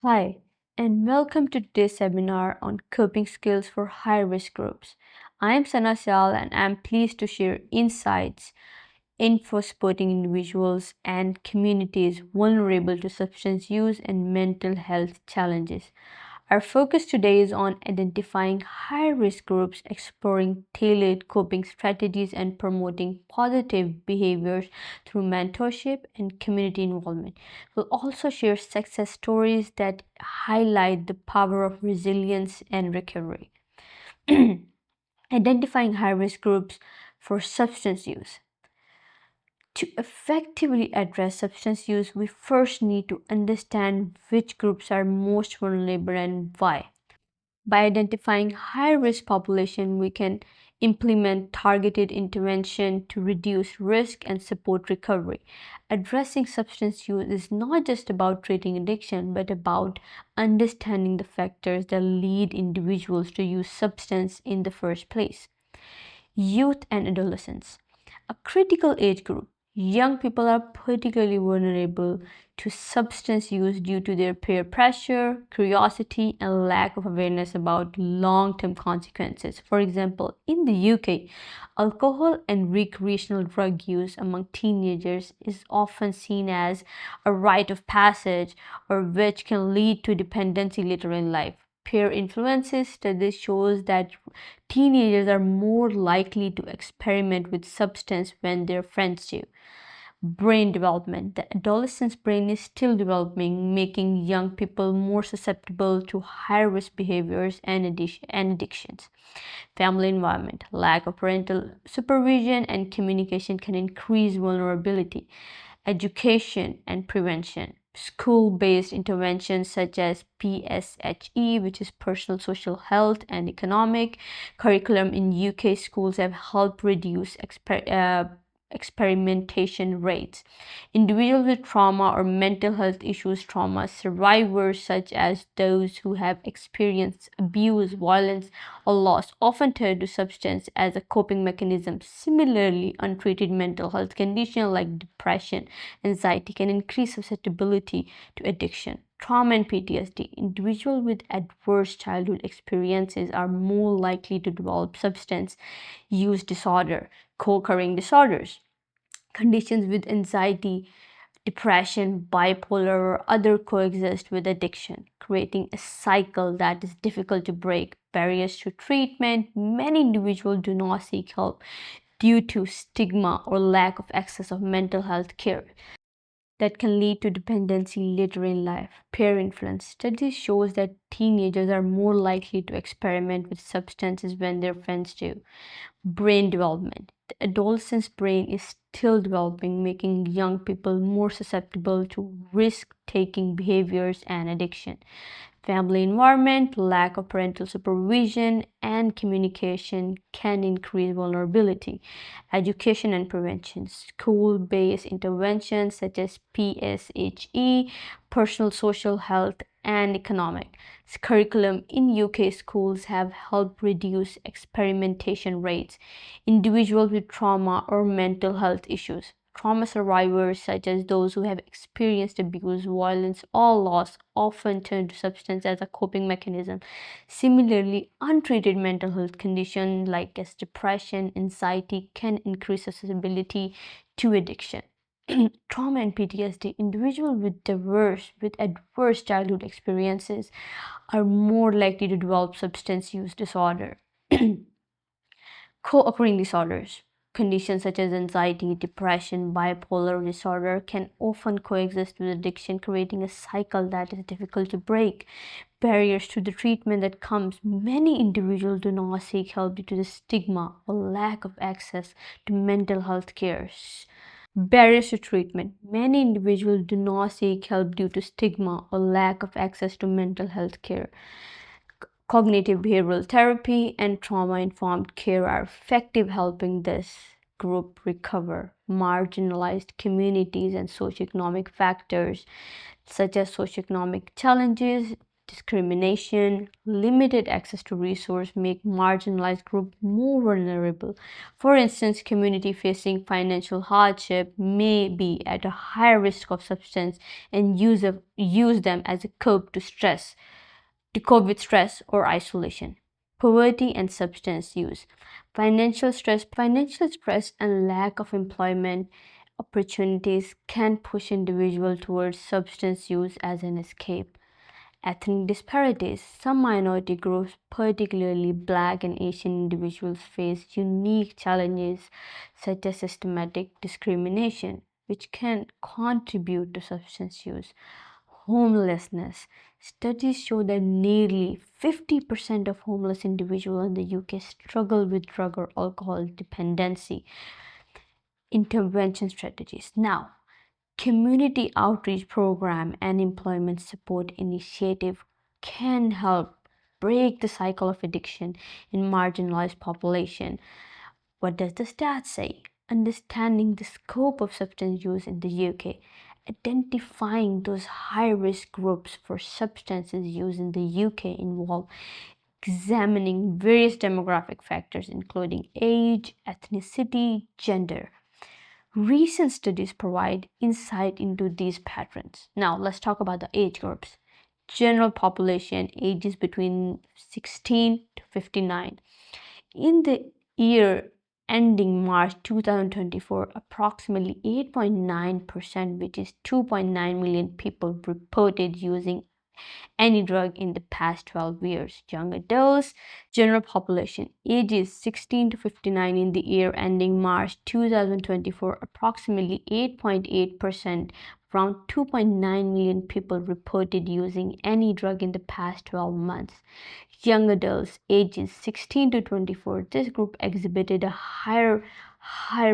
Hi, and welcome to today's seminar on coping skills for high risk groups. I am Sana Syal and I am pleased to share insights info supporting individuals and communities vulnerable to substance use and mental health challenges. Our focus today is on identifying high risk groups, exploring tailored coping strategies, and promoting positive behaviors through mentorship and community involvement. We'll also share success stories that highlight the power of resilience and recovery. Identifying high risk groups for substance use. To effectively address substance use, we first need to understand which groups are most vulnerable and why. By identifying high-risk population, we can implement targeted intervention to reduce risk and support recovery. Addressing substance use is not just about treating addiction, but about understanding the factors that lead individuals to use substance in the first place. Youth and adolescents, a critical age group. Young people are particularly vulnerable to substance use due to their peer pressure, curiosity, and lack of awareness about long term consequences. For example, in the UK, alcohol and recreational drug use among teenagers is often seen as a rite of passage or which can lead to dependency later in life. Peer influences studies shows that teenagers are more likely to experiment with substance when their friends do. Brain development. The adolescent's brain is still developing, making young people more susceptible to high risk behaviors and addictions. Family environment. Lack of parental supervision and communication can increase vulnerability. Education and prevention. School-based interventions such as PSHE, which is personal social health and economic curriculum in UK schools, have helped reduce experimentation rates. Individuals with trauma or mental health issues, trauma survivors such as those who have experienced abuse, violence, or loss, often turn to substance as a coping mechanism. Similarly, untreated mental health conditions like depression, anxiety can increase susceptibility to addiction. Trauma and PTSD. Individuals with adverse childhood experiences are more likely to develop substance use disorder, co-occurring disorders. Conditions with anxiety, depression, bipolar, or other coexist with addiction, creating a cycle that is difficult to break. Barriers to treatment. Many individuals do not seek help due to stigma or lack of access of mental health care that can lead to dependency later in life. Peer influence. Studies shows that teenagers are more likely to experiment with substances when their friends do. Brain development. The adolescent's brain is still developing, making young people more susceptible to risk-taking behaviors and addiction. Family environment, lack of parental supervision, and communication can increase vulnerability. Education and prevention. School-based interventions such as PSHE, personal social health, and economic curriculum in UK schools have helped reduce experimentation rates. Individuals with trauma or mental health issues. Trauma survivors, such as those who have experienced abuse, violence, or loss, often turn to substance as a coping mechanism. Similarly, untreated mental health conditions like as depression, anxiety can increase susceptibility to addiction. Trauma and PTSD. Individuals with adverse childhood experiences are more likely to develop substance use disorder. Co-occurring disorders. Conditions such as anxiety, depression, bipolar disorder can often coexist with addiction, creating a cycle that is difficult to break. Barriers to the treatment that comes. Many individuals do not seek help due to the stigma or lack of access to mental health care. Barriers to treatment. Many individuals do not seek help due to stigma or lack of access to mental health care. Cognitive behavioral therapy and trauma informed care are effective helping this group recover. Marginalized communities and socioeconomic factors such as socioeconomic challenges, discrimination, limited access to resources make marginalized groups more vulnerable. For instance, community facing financial hardship may be at a higher risk of substance and use them as a cope with stress or isolation. Poverty and substance use. Financial stress and lack of employment opportunities can push individuals towards substance use as an escape. Ethnic disparities. Some minority groups, particularly Black and Asian individuals, face unique challenges such as systematic discrimination, which can contribute to substance use. Homelessness. Studies show that nearly 50% of homeless individuals in the UK struggle with drug or alcohol dependency. Intervention strategies. Now, community outreach program and employment support initiative can help break the cycle of addiction in marginalized population. What does the stats say? Understanding the scope of substance use in the UK, identifying those high-risk groups for substances use in the UK involve examining various demographic factors including age, ethnicity, gender. Recent studies provide insight into these patterns. Now, let's talk about the age groups. General population ages between 16 to 59. In the year ending March 2024, approximately 8.9%, which is 2.9 million people, reported using any drug in the past 12 years. Young adults, general population, ages 16 to 59 in the year ending March 2024, approximately 8.8%, around 2.9 million people reported using any drug in the past 12 months. Young adults, ages 16 to 24, this group exhibited a higher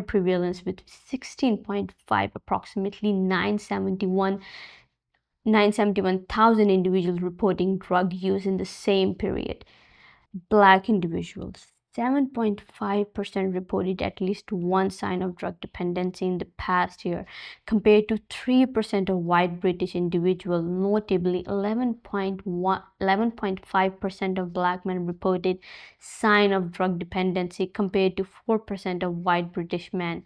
prevalence with 16.5, approximately 971,000 individuals reporting drug use in the same period. Black individuals, 7.5% reported at least one sign of drug dependency in the past year, compared to 3% of white British individuals. Notably, 11.5% of Black men reported sign of drug dependency, compared to 4% of white British men.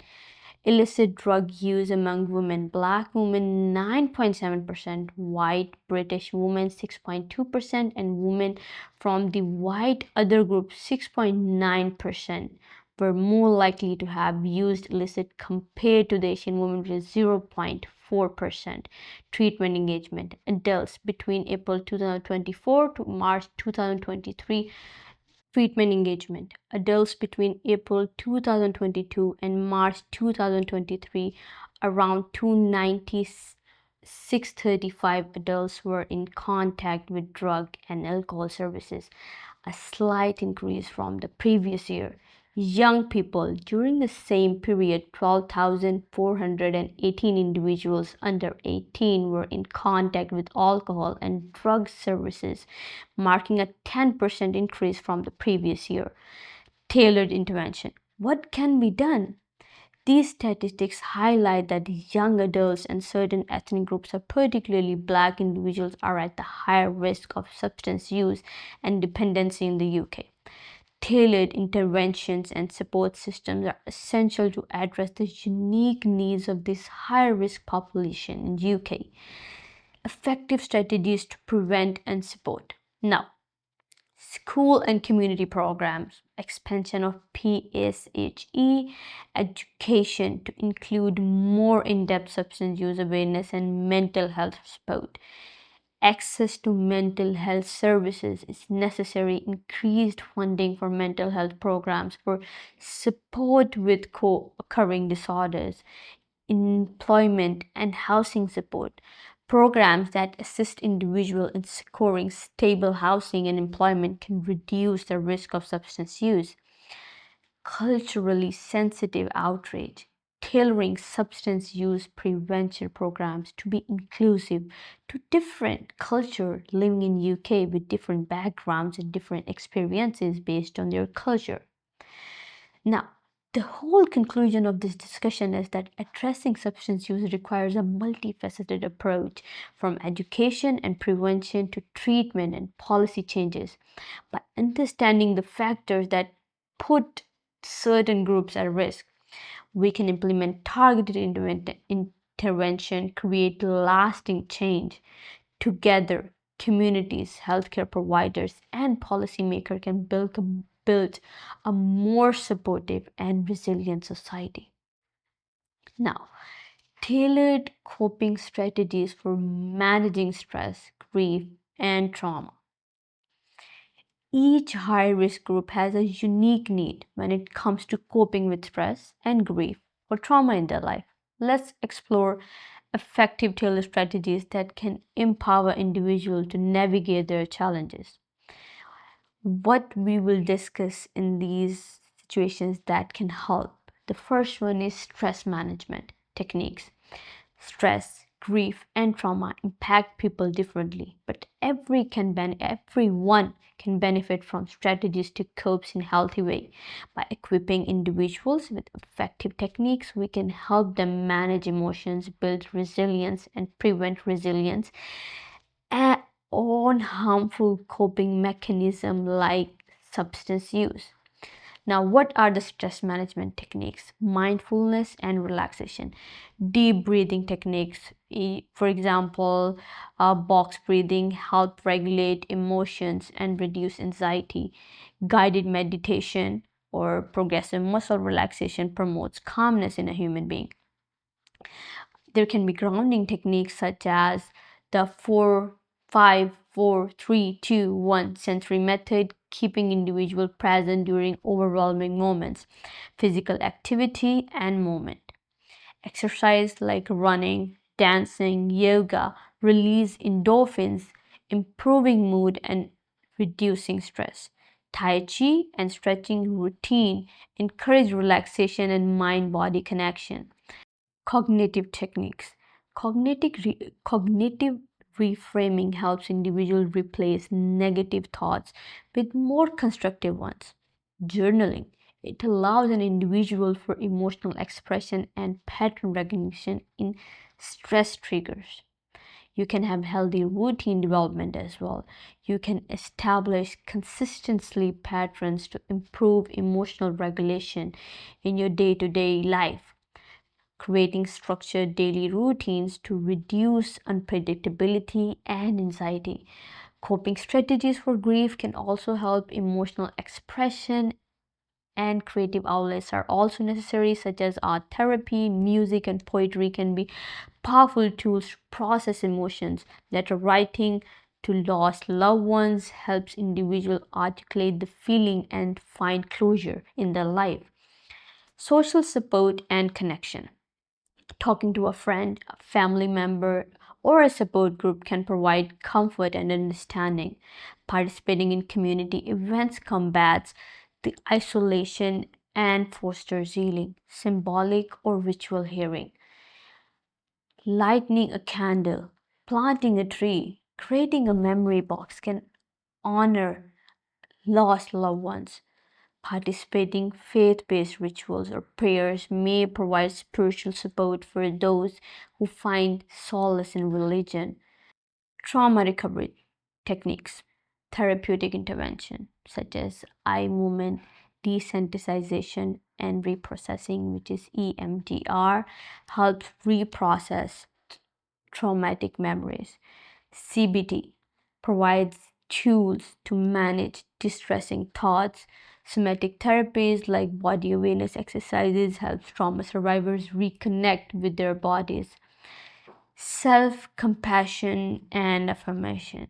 Illicit drug use among women. Black women 9.7%, white British women 6.2%, and women from the white other group 6.9% were more likely to have used illicit compared to the Asian women, which is 0.4%. Treatment engagement. Adults between April 2024 to March 2023. Treatment engagement. Adults between April 2022 and March 2023, around 296,635 adults were in contact with drug and alcohol services, a slight increase from the previous year. Young people, during the same period, 12,418 individuals under 18 were in contact with alcohol and drug services, marking a 10% increase from the previous year. Tailored intervention. What can be done? These statistics highlight that young adults and certain ethnic groups, particularly Black individuals, are at the higher risk of substance use and dependency in the UK. Tailored interventions and support systems are essential to address the unique needs of this high-risk population in UK. Effective strategies to prevent and support. Now, school and community programs, expansion of PSHE education to include more in-depth substance use awareness and mental health support. Access to mental health services is necessary. Increased funding for mental health programs for support with co-occurring disorders. Employment and housing support. Programs that assist individuals in securing stable housing and employment can reduce the risk of substance use. Culturally sensitive outreach. Tailoring substance use prevention programs to be inclusive to different culture living in UK with different backgrounds and different experiences based on their culture. Now, The whole conclusion of this discussion is that addressing substance use requires a multifaceted approach, from education and prevention to treatment and policy changes. By understanding the factors that put certain groups at risk, we can implement targeted intervention, create lasting change. Together, communities, healthcare providers, and policymakers can build a more supportive and resilient society. Now, tailored coping strategies for managing stress, grief, and trauma. Each high risk group has a unique need when it comes to coping with stress and grief or trauma in their life. Let's explore effective tailored strategies that can empower individuals to navigate their challenges. What we will discuss in these situations that can help. The first one is stress management techniques. Stress, grief, and trauma impact people differently, but everyone can benefit from strategies to cope in a healthy way. By equipping individuals with effective techniques, we can help them manage emotions, build resilience, and prevent resilience on harmful coping mechanisms like substance use. Now, what are the stress management techniques? Mindfulness and relaxation. Deep breathing techniques, for example, box breathing, help regulate emotions and reduce anxiety. Guided meditation or progressive muscle relaxation promotes calmness in a human being. There can be grounding techniques such as the 4-5-4-3-2-1 sensory method, keeping individual present during overwhelming moments. Physical activity and movement. Exercise like running, dancing, yoga release endorphins, improving mood and reducing stress. Tai Chi and stretching routine encourage relaxation and mind-body connection. Cognitive techniques. Cognitive reframing helps individuals replace negative thoughts with more constructive ones. Journaling. It allows an individual for emotional expression and pattern recognition in stress triggers. You can have healthy routine development as well. You can establish consistent sleep patterns to improve emotional regulation in your day-to-day life, creating structured daily routines to reduce unpredictability and anxiety. Coping strategies for grief can also help emotional expression, and creative outlets are also necessary, such as art therapy, music, and poetry can be powerful tools to process emotions. Letter writing to lost loved ones helps individuals articulate the feeling and find closure in their life. Social support and connection. Talking to a friend, a family member, or a support group can provide comfort and understanding. Participating in community events combats the isolation and fosters healing. Symbolic or ritual healing. Lighting a candle, planting a tree, creating a memory box can honor lost loved ones. Participating faith-based rituals or prayers may provide spiritual support for those who find solace in religion. Trauma recovery techniques, therapeutic intervention such as eye movement, desensitization, and reprocessing, which is EMDR, helps reprocess traumatic memories. CBT provides tools to manage distressing thoughts. Somatic therapies like body awareness exercises help trauma survivors reconnect with their bodies. Self-compassion and affirmation.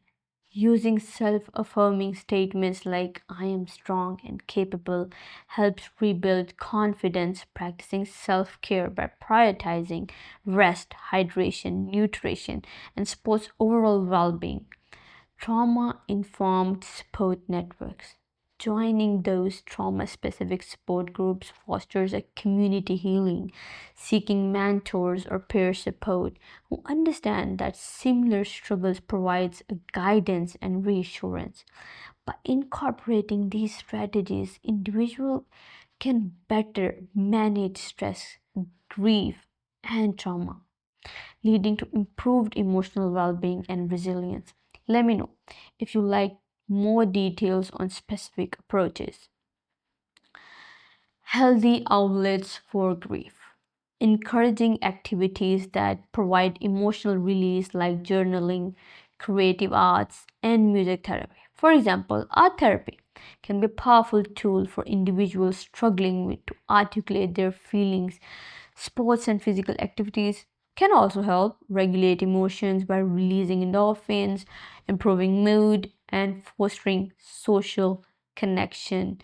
Using self-affirming statements like I am strong and capable helps rebuild confidence. Practicing self-care by prioritizing rest, hydration, nutrition, and supports overall well-being. Trauma-informed support networks. Joining those trauma-specific support groups fosters a community healing. Seeking mentors or peer support who understand that similar struggles provides a guidance and reassurance. By incorporating these strategies, individuals can better manage stress, grief, and trauma, leading to improved emotional well being and resilience. Let me know if you like more details on specific approaches. Healthy outlets for grief. Encouraging activities that provide emotional release like journaling, creative arts, and music therapy. For example, art therapy can be a powerful tool for individuals struggling to articulate their feelings. Sports and physical activities can also help regulate emotions by releasing endorphins, improving mood, and fostering social connection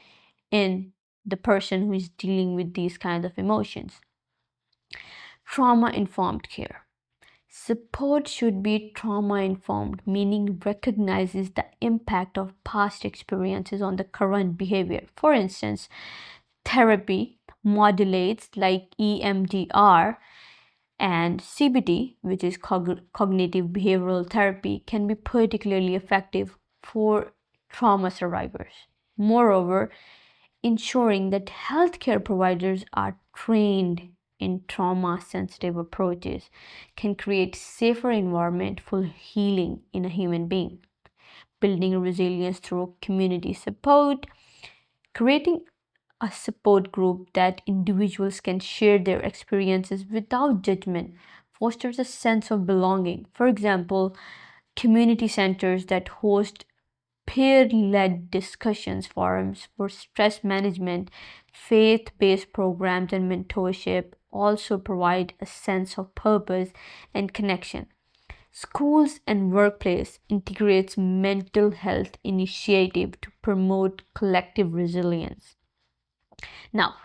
in the person who is dealing with these kinds of emotions. Trauma informed care. Support should be trauma informed, meaning recognizes the impact of past experiences on the current behavior. For instance, therapy modulates like EMDR and CBT, which is cognitive behavioral therapy, can be particularly effective for trauma survivors. Moreover, ensuring that healthcare providers are trained in trauma sensitive approaches can create safer environment for healing in a human being. Building resilience through community support, creating a support group that individuals can share their experiences without judgment fosters a sense of belonging. For example, community centers that host peer led discussions forums for stress management, faith based programs, and mentorship also provide a sense of purpose and connection. Schools and workplace integrates mental health initiative to promote collective resilience. Now,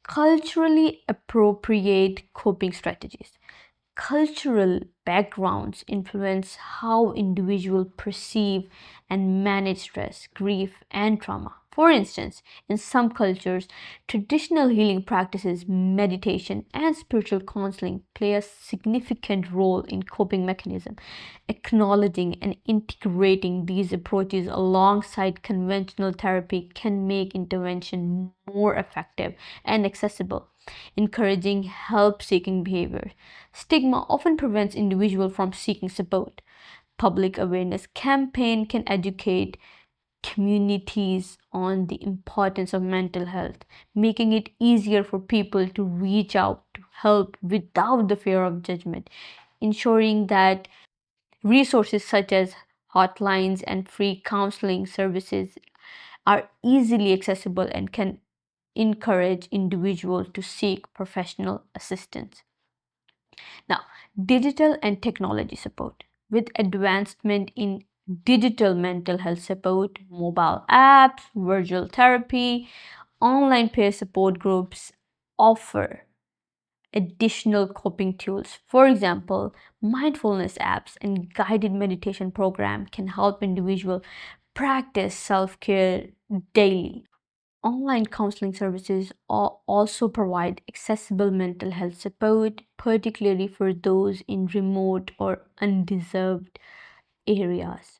culturally appropriate coping strategies. Cultural backgrounds influence how individuals perceive and manage stress, grief, and trauma. For instance, in some cultures, traditional healing practices, meditation, and spiritual counseling play a significant role in coping mechanism. Acknowledging and integrating these approaches alongside conventional therapy can make intervention more effective and accessible, encouraging help seeking behavior. Stigma often prevents individuals from seeking support. Public awareness campaign can educate communities on the importance of mental health, making it easier for people to reach out to help without the fear of judgment, ensuring that resources such as hotlines and free counseling services are easily accessible and can encourage individuals to seek professional assistance. Now, digital and technology support. With advancement in digital mental health support, mobile apps, virtual therapy, online peer support groups offer additional coping tools. For example, mindfulness apps and guided meditation program can help individuals practice self-care daily. Online counseling services also provide accessible mental health support, particularly for those in remote or undeserved areas.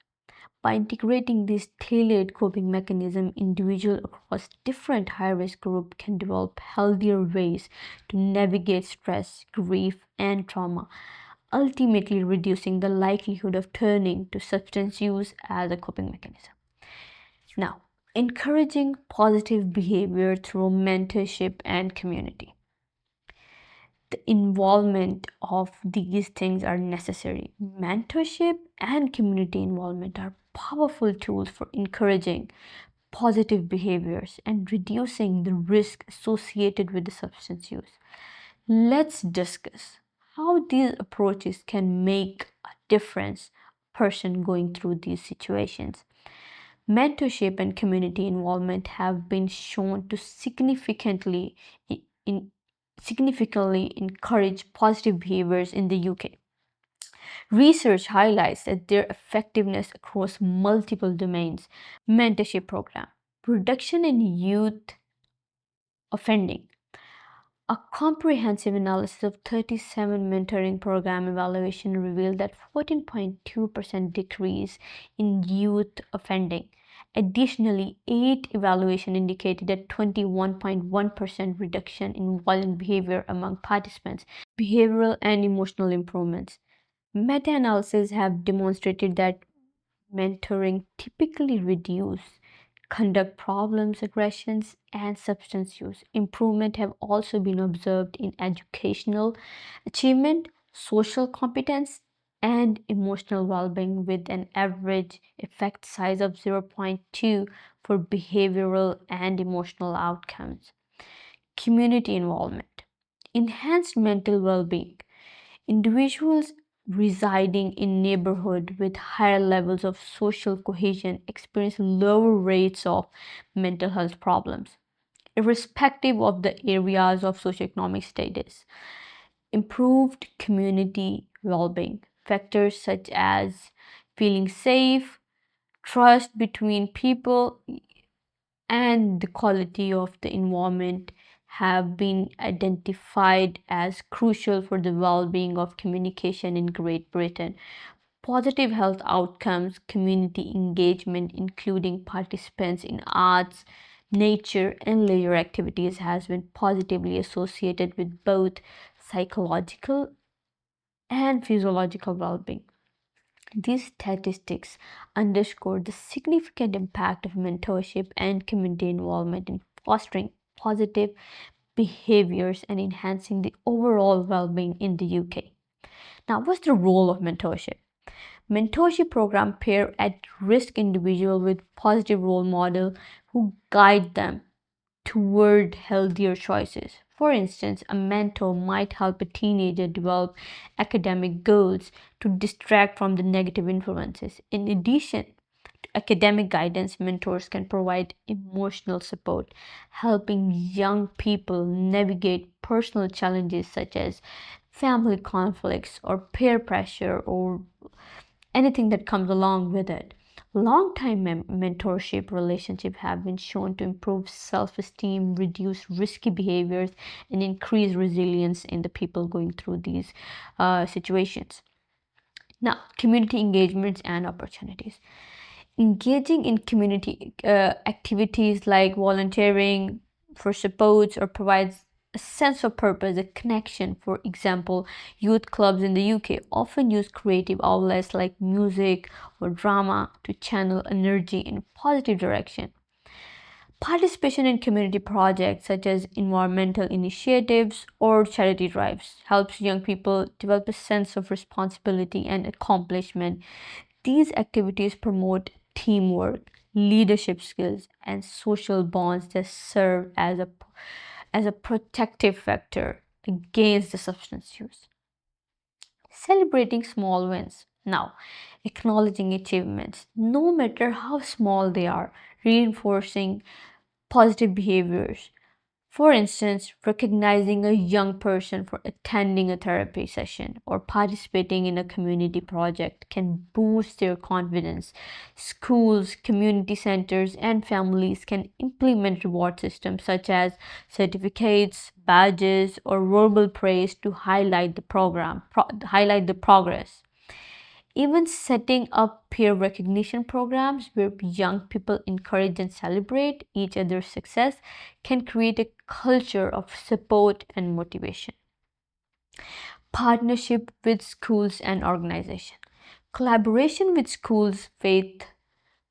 By integrating these tailored coping mechanisms, individuals across different high-risk groups can develop healthier ways to navigate stress, grief, and trauma, ultimately reducing the likelihood of turning to substance use as a coping mechanism. Now, encouraging positive behavior through mentorship and community. The involvement of these things are necessary. Mentorship and community involvement are powerful tools for encouraging positive behaviors and reducing the risk associated with the substance use. Let's discuss how these approaches can make a difference person going through these situations. Mentorship and community involvement have been shown to significantly encourage positive behaviors in the UK. Research highlights that their effectiveness across multiple domains. Mentorship program, reduction in youth offending, A comprehensive analysis of 37 mentoring program evaluation revealed that 14.2% decrease in youth offending. Additionally, 8 evaluation indicated a 21.1% reduction in violent behavior among participants, behavioral and emotional improvements. Meta-analyses have demonstrated that mentoring typically reduce conduct problems, aggressions, and substance use. Improvement have also been observed in educational achievement, social competence, and emotional well-being with an average effect size of zero point 0.2 for behavioral and emotional outcomes. Community involvement. Enhanced mental well-being. Individuals residing in neighborhoods with higher levels of social cohesion experience lower rates of mental health problems, irrespective of the areas of socioeconomic status. Improved community well-being. Factors such as feeling safe, trust between people, and the quality of the environment have been identified as crucial for the well-being of communication in Great Britain. Positive health outcomes, community engagement, including participants in arts, nature, and leisure activities, has been positively associated with both psychological and physiological well-being. These statistics underscore the significant impact of mentorship and community involvement in fostering positive behaviors and enhancing the overall well-being in the UK. Now, what's the role of mentorship? Mentorship program pair at-risk individual with positive role model who guide them toward healthier choices. For instance, a mentor might help a teenager develop academic goals to distract from the negative influences. In addition to academic guidance, mentors can provide emotional support, helping young people navigate personal challenges such as family conflicts or peer pressure or anything that comes along with it. Long-time mentorship relationships have been shown to improve self-esteem, reduce risky behaviors, and increase resilience in the people going through these situations. Now, community engagements and opportunities. Engaging in community activities like volunteering for supports or provides a sense of purpose, a connection. For example, youth clubs in the UK often use creative outlets like music or drama to channel energy in a positive direction. Participation in community projects such as environmental initiatives or charity drives helps young people develop a sense of responsibility and accomplishment. These activities promote teamwork, leadership skills, and social bonds that serve as a protective factor against the substance use. Celebrating small wins. Now, acknowledging achievements, no matter how small they are, reinforcing positive behaviors. For instance, recognizing a young person for attending a therapy session or participating in a community project can boost their confidence. Schools, community centers, and families can implement reward systems such as certificates, badges, or verbal praise to highlight the progress. Even setting up peer recognition programs where young people encourage and celebrate each other's success can create a culture of support and motivation. Partnership with schools and organizations. Collaboration with schools, faith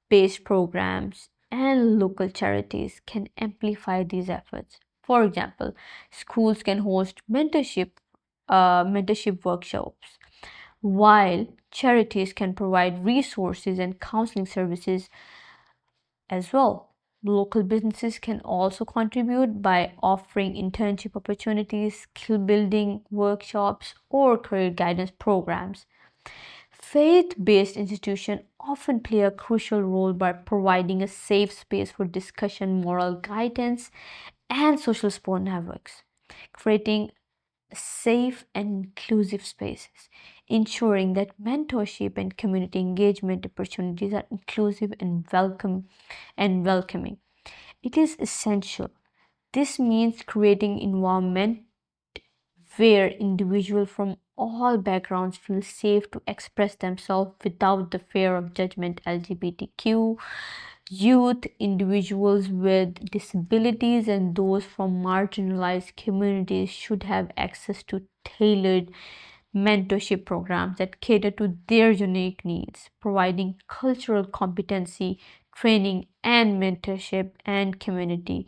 based programs, and local charities can amplify these efforts. For example, schools can host mentorship workshops, while charities can provide resources and counseling services as well. Local businesses can also contribute by offering internship opportunities, skill building workshops, or career guidance programs. Faith based institutions often play a crucial role by providing a safe space for discussion, moral guidance, and social support networks, creating safe and inclusive spaces, ensuring that mentorship and community engagement opportunities are inclusive and welcoming. It is essential This means creating environment where individuals from all backgrounds feel safe to express themselves without the fear of judgment. LGBTQ youth, individuals with disabilities, and those from marginalized communities should have access to tailored mentorship programs that cater to their unique needs, providing cultural competency, training, and mentorship and community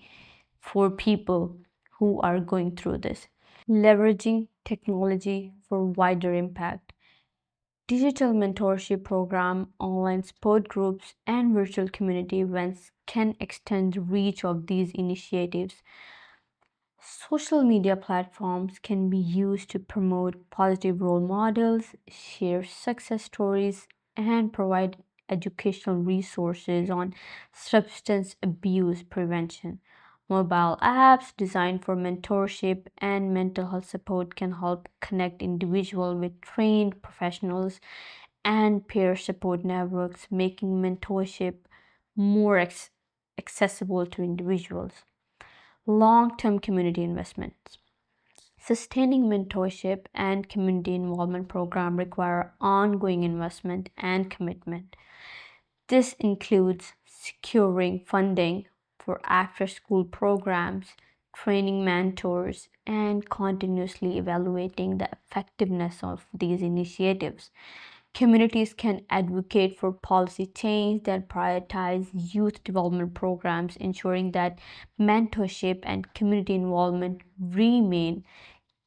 for people who are going through this. Leveraging technology for wider impact. Digital mentorship program, online support groups, and virtual community events can extend the reach of these initiatives. Social media platforms can be used to promote positive role models, share success stories, and provide educational resources on substance abuse prevention. Mobile apps designed for mentorship and mental health support can help connect individuals with trained professionals and peer support networks, making mentorship more accessible to individuals. Long term community investments. Sustaining mentorship and community involvement program require ongoing investment and commitment. This includes securing funding for after school programs, training mentors, and continuously evaluating the effectiveness of these initiatives. Communities can advocate for policy change that prioritize youth development programs, ensuring that mentorship and community involvement remain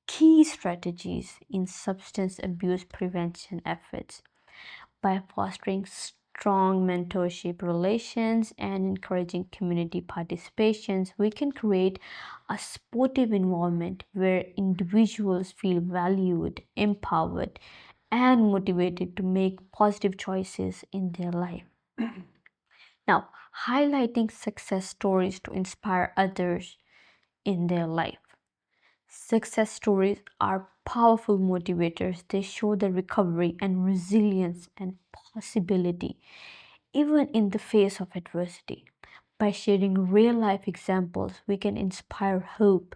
key strategies in substance abuse prevention efforts. By fostering strong mentorship relations and encouraging community participations, we can create a supportive environment where individuals feel valued, empowered, and motivated to make positive choices in their life. Now, highlighting success stories to inspire others in their life. Success stories are powerful motivators. They show the recovery and resilience and possibility, even in the face of adversity. By sharing real life examples, we can inspire hope,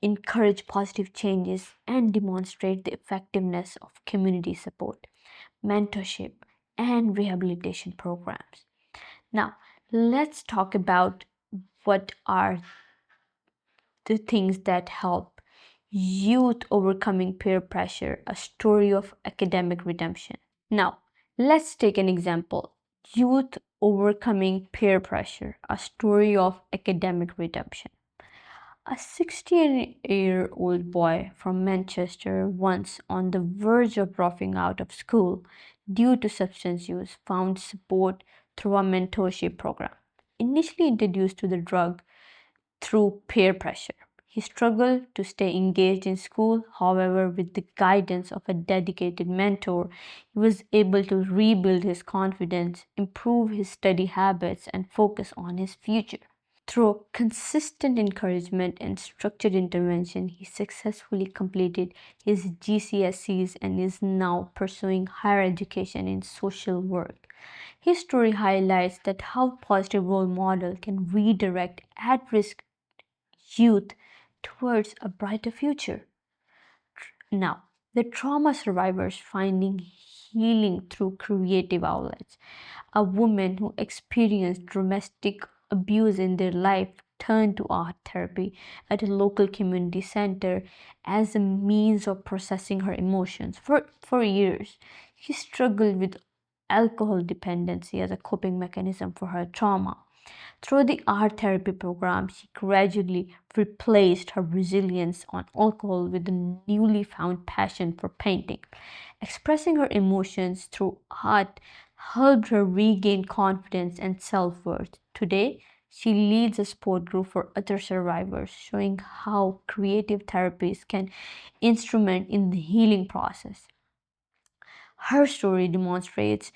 encourage positive changes, and demonstrate the effectiveness of community support, mentorship, and rehabilitation programs. Now, let's talk about what are the things that help youth overcoming peer pressure, a story of academic redemption. Now, let's take an example. Youth overcoming peer pressure, a story of academic redemption. A 16-year-old boy from Manchester, once on the verge of dropping out of school due to substance use, found support through a mentorship program. Initially introduced to the drug through peer pressure, he struggled to stay engaged in school. However, with the guidance of a dedicated mentor, he was able to rebuild his confidence, improve his study habits, and focus on his future. Through consistent encouragement and structured intervention, he successfully completed his GCSEs and is now pursuing higher education in social work. His story highlights that how positive role model can redirect at-risk youth towards a brighter future. Now, the trauma survivors finding healing through creative outlets. A woman who experienced domestic abuse in their life turned to art therapy at a local community center as a means of processing her emotions. For years, she struggled with alcohol dependency as a coping mechanism for her trauma. Through the art therapy program, she gradually replaced her resilience on alcohol with a newly found passion for painting. Expressing her emotions through art helped her regain confidence and self worth. Today, she leads a support group for other survivors, showing how creative therapies can instrument in the healing process. Her story demonstrates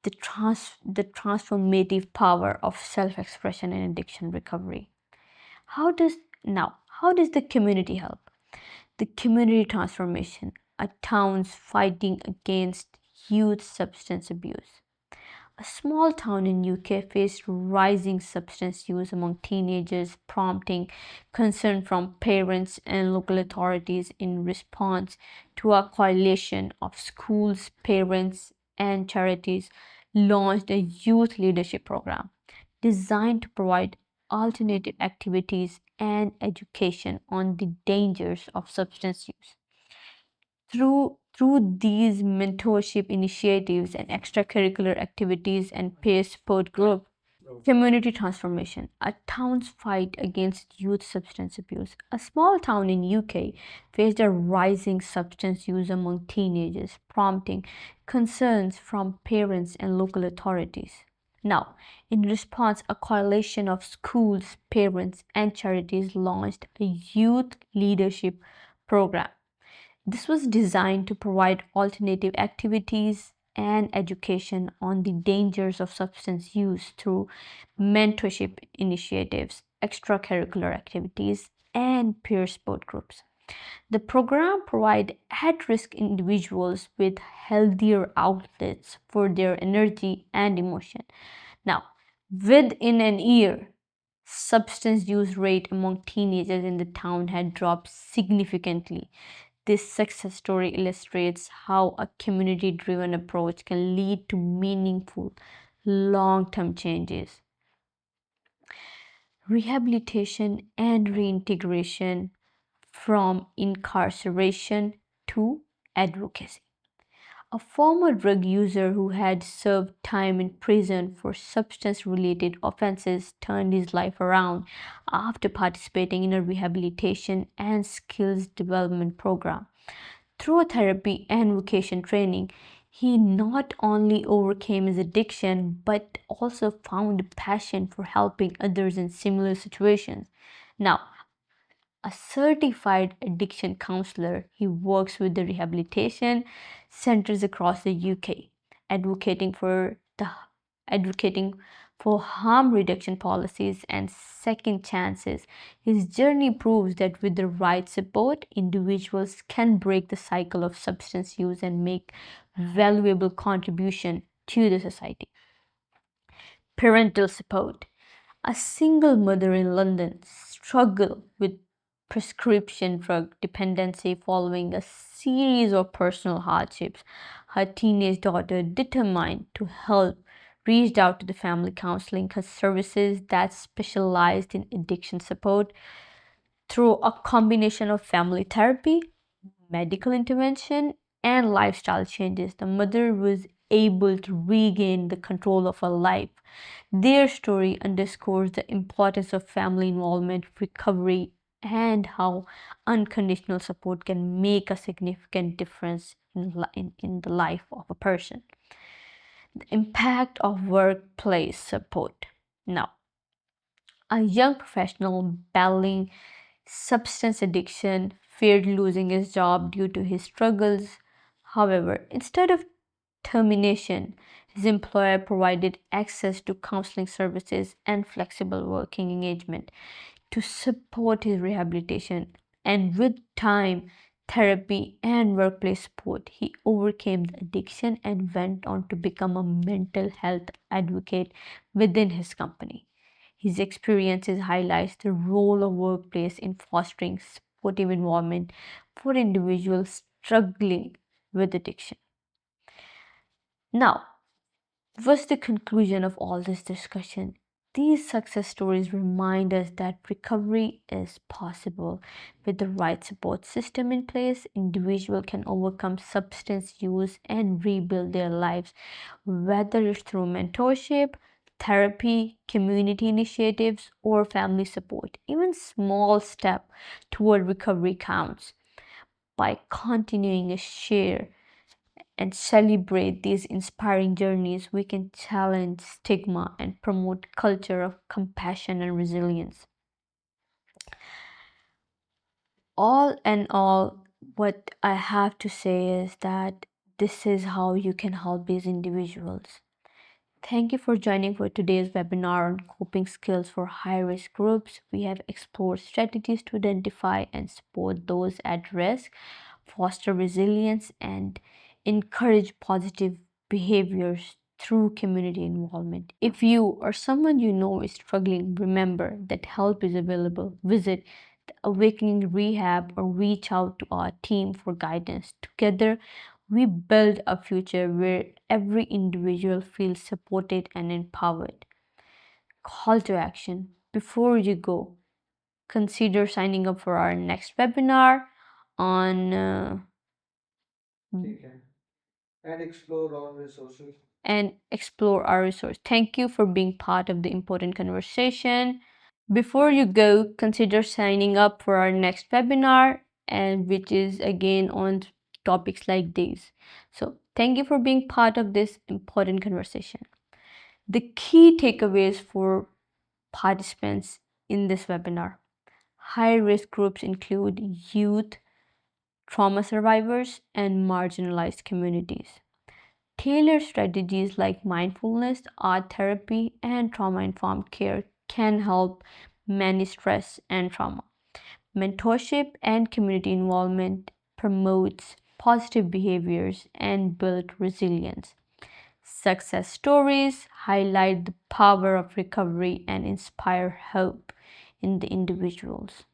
the transformative power of self-expression and addiction recovery. How does the community help? The community transformation, a towns fighting against youth substance abuse. A small town in UK faced rising substance use among teenagers, prompting concern from parents and local authorities. In response to a coalition of schools, parents, and charities launched a youth leadership program designed to provide alternative activities and education on the dangers of substance use. Through these mentorship initiatives and extracurricular activities and peer support group, community transformation, a town's fight against youth substance abuse. A small town in UK faced a rising substance use among teenagers, prompting concerns from parents and local authorities. Now, in response, a coalition of schools, parents, and charities launched a youth leadership program. This was designed to provide alternative activities and education on the dangers of substance use through mentorship initiatives, extracurricular activities, and peer support groups. The program provides at risk individuals with healthier outlets for their energy and emotion. Now, within an year, substance use rate among teenagers in the town had dropped significantly. This success story illustrates how a community driven approach can lead to meaningful long term changes. Rehabilitation and reintegration from incarceration to advocacy. A former drug user who had served time in prison for substance related offenses turned his life around after participating in a rehabilitation and skills development program. Through therapy and vocation training, he not only overcame his addiction but also found a passion for helping others in similar situations. Now, a certified addiction counselor, he works with the rehabilitation centers across the UK, advocating for the advocating for harm reduction policies and second chances. His journey proves that with the right support, individuals can break the cycle of substance use and make valuable contribution to the society. Parental support. A single mother in London struggled with prescription drug dependency following a series of personal hardships. Her teenage daughter, determined to help, reached out to the family counseling services that specialized in addiction support. Through a combination of family therapy, medical intervention, and lifestyle changes, the mother was able to regain the control of her life. Their story underscores the importance of family involvement, recovery, and how unconditional support can make a significant difference in the life of a person. The impact of workplace support. Now, a young professional battling substance addiction feared losing his job due to his struggles. However, instead of termination, his employer provided access to counseling services and flexible working engagement to support his rehabilitation. And with time, therapy, and workplace support, he overcame the addiction and went on to become a mental health advocate within his company. His experiences highlights the role of workplace in fostering supportive environment for individuals struggling with addiction. Now, what's the conclusion of all this discussion? These success stories remind us that recovery is possible. With the right support system in place, individuals can overcome substance use and rebuild their lives, whether it's through mentorship, therapy, community initiatives, or family support. Even small step toward recovery counts. By continuing to share and celebrate these inspiring journeys, we can challenge stigma and promote culture of compassion and resilience. All in all, what I have to say is that this is how you can help these individuals. Thank you for joining for today's webinar on coping skills for high-risk groups. We have explored strategies to identify and support those at risk, foster resilience, and encourage positive behaviors through community involvement. If you or someone you know is struggling, remember that help is available. Visit the Awakening Rehab or reach out to our team for guidance. Together, we build a future where every individual feels supported and empowered. Call to action. Before you go, consider signing up for our next webinar on and explore our resource. Thank you for being part of the important conversation. Before you go, consider signing up for our next webinar, and which is again on topics like these. So thank you for being part of this important conversation. The key takeaways for participants in this webinar: high risk groups include youth, trauma survivors, and marginalized communities. Tailored strategies like mindfulness, art therapy, and trauma informed care can help manage stress and trauma. Mentorship and community involvement promotes positive behaviors and build resilience. Success stories highlight the power of recovery and inspire hope in the individuals.